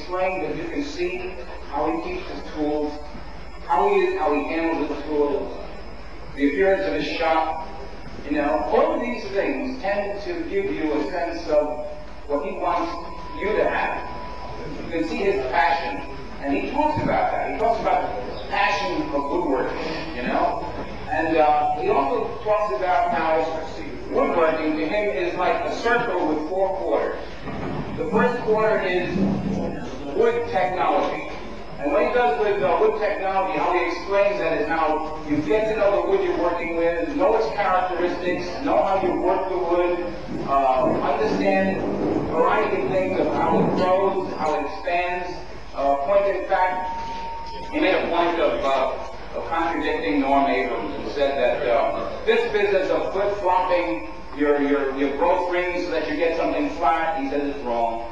explained that you can see how he keeps his tools, how he handles his tools, the appearance of his shop. You know, all of these things tend to give you a sense of what he wants you to have. You can see his passion, and he talks about that. He talks about passion for woodworking, you know. And he also talks about how woodworking to him is like a circle with 4 quarters. The first quarter is wood technology. And what he does with wood technology, how he explains that is how you get to know the wood you're working with, know its characteristics, know how you work the wood, understand a variety of things of how it grows, how it expands. In fact, he made a point of contradicting Norm Abrams and said that this business of flip-flopping your growth rings so that you get something flat, he says it's wrong.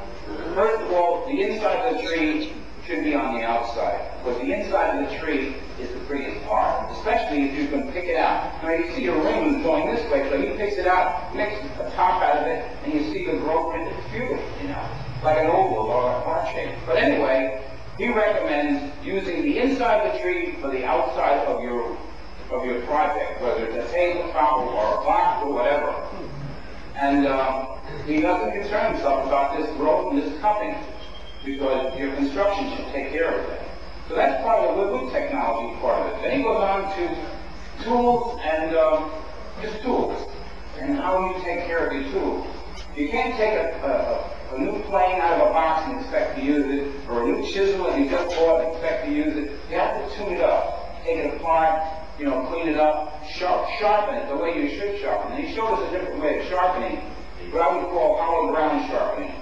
First of all, the inside of the tree should be on the outside, because the inside of the tree is the prettiest part, especially if you can pick it out. Now you see your ring going this way, so he picks it out, makes a top out of it, and you see the growth, and it's beautiful, you know, like an oval or a heart shape. But anyway, he recommends using the inside of the tree for the outside of your project, whether it's a tabletop or a box or whatever. And he doesn't concern himself about this growth and this cupping, because your construction should take care of that. So that's part of the wood technology part of it. Then he goes on to tools and just tools, and how you take care of your tools. You can't take a new plane out of a box and expect to use it, or a new chisel that you just bought and expect to use it. You have to tune it up, take it apart, you know, clean it up, sharpen it the way you should sharpen it. And he showed us a different way of sharpening, what I would call hollow ground sharpening.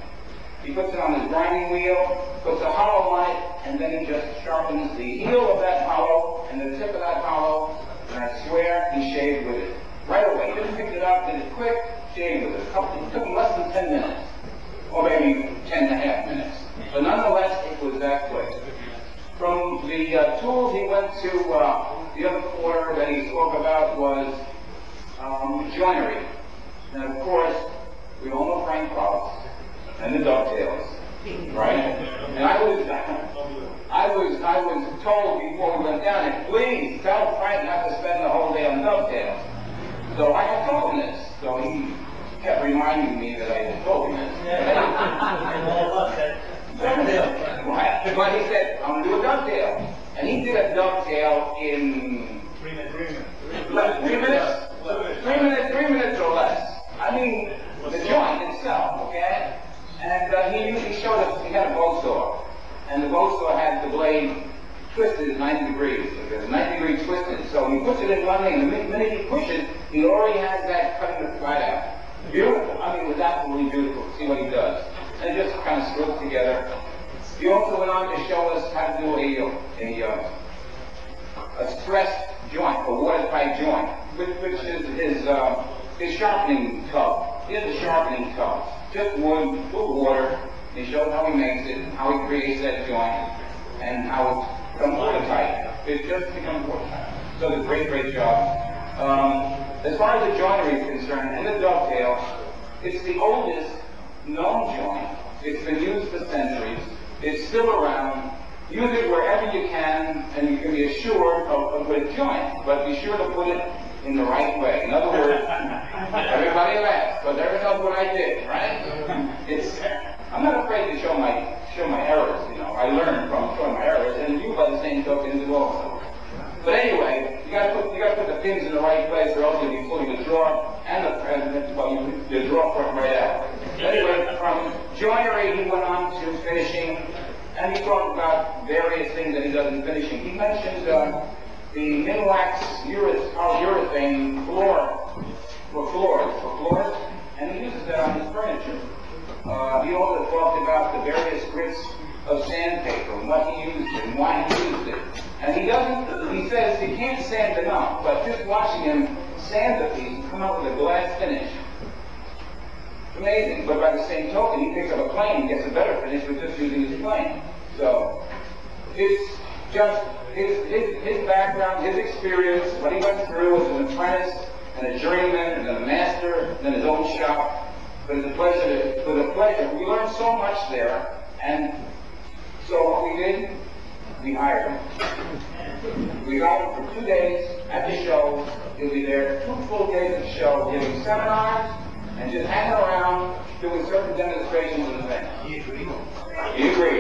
He puts it on his grinding wheel, puts a hollow on it, and then he just sharpens the heel of that hollow and the tip of that hollow, and I swear he shaved with it. Right away. He just picked it up, did it quick, shaved with it. It took him less than 10 minutes, or maybe 10 and a half minutes. But nonetheless, it was that quick. From the tools, he went to the other quarter that he spoke about was joinery. And of course, we all know Frank Klausz and the dovetails, right? And I was told before we went down there, please tell Frank not to spend the whole day on dovetails. So I had told him this. So he kept reminding me that I had told him this. Right. But he said, I'm going to do a dovetail. And he did a dovetail in 3 minutes. 3 minutes? 3 minutes or less. I mean, the joint itself, okay? And he showed us, he had a bow saw. And the bow saw had the blade twisted 90 degrees. So there's 90-degree twisted. So he puts it in one thing, and the minute he pushes, he already has that cutting the flat out. Beautiful. I mean, it was absolutely beautiful. See what he does. And it just kind of screws together. He also went on to show us how to do a stressed joint, a watertight joint, which is his sharpening tub. Here's a sharpening tub. Just wood with water. He shows how he makes it, how he creates that joint, and how it becomes watertight. It just becomes watertight. So it's a great, great job. As far as the joinery is concerned, and the dovetail, it's the oldest known joint. It's been used for centuries. It's still around. Use it wherever you can, and you can be assured of a good joint, but be sure to put it in the right way. In other words, everybody laughs, but there knows what I did, right? I'm not afraid to show my errors, you know. I learn from showing my errors, and you by the same token do also. But anyway, you got to put the pins in the right place, or else you'll be pulling the drawer and the drawer from right out. Anyway, from joinery, he went on to finishing, and he talked about various things that he does in finishing. He mentioned the Minwax urethane for floors, and he uses that on his furniture. He also talked about the various grits of sandpaper and what he used and why he used it. And he says he can't sand enough, but just watching him sand the piece and come up with a glass finish. It's amazing, but by the same token, he picks up a plane and gets a better finish with just using his plane. So, it's just his background, his experience, what he went through as an apprentice, and a journeyman, and then a master, and then his own shop. But it's a pleasure. We learned so much there, and So what we did, we hired him. We got him for 2 days at the show. He'll be there 2 full days at the show, giving seminars and just hanging around doing certain demonstrations and things. He agreed. He agreed.